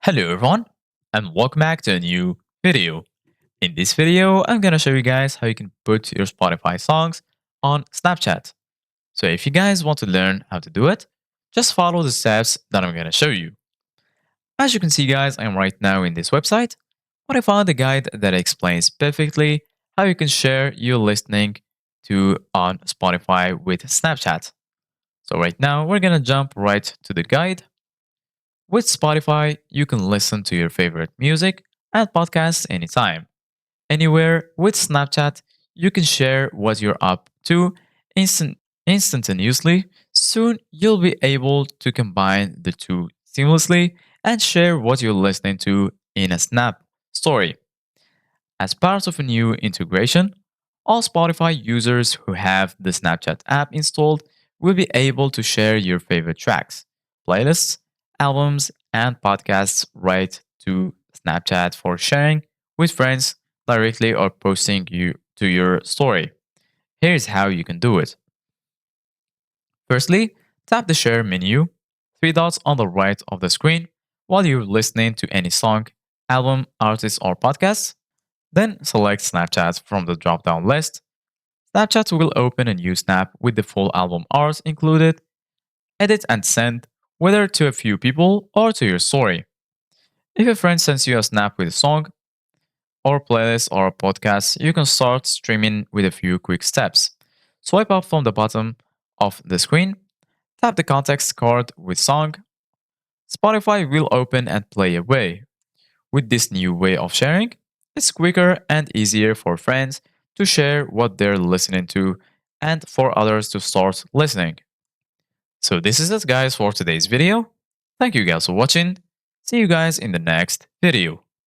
Hello everyone and welcome back to a new video. In this video, I'm gonna show you guys how you can put your Spotify songs on Snapchat. So if you guys want to learn how to do it, just follow the steps that I'm gonna show you. As you can see guys, I'm right now in this website, but I found a guide that explains perfectly how you can share your listening to on Spotify with Snapchat. So right now, we're gonna jump right to the guide. With Spotify, you can listen to your favorite music and podcasts anytime, anywhere. With Snapchat, you can share what you're up to instantaneously. Soon, you'll be able to combine the two seamlessly and share what you're listening to in a Snap story. As part of a new integration, all Spotify users who have the Snapchat app installed will be able to share your favorite tracks, playlists, albums, and podcasts right to Snapchat for sharing with friends directly or posting you to your story. Here's how you can do it. Firstly, tap the share menu, three dots on the right of the screen while you're listening to any song, album, artist, or podcast. Then select Snapchat from the drop down list. Snapchat will open a new snap with the full album art included. Edit and send, whether to a few people or to your story. If a friend sends you a snap with a song, or playlist or a podcast, you can start streaming with a few quick steps. Swipe up from the bottom of the screen, tap the context card with song. Spotify will open and play away. With this new way of sharing, it's quicker and easier for friends to share what they're listening to and for others to start listening. So this is it guys for today's video. Thank you guys for watching. See you guys in the next video.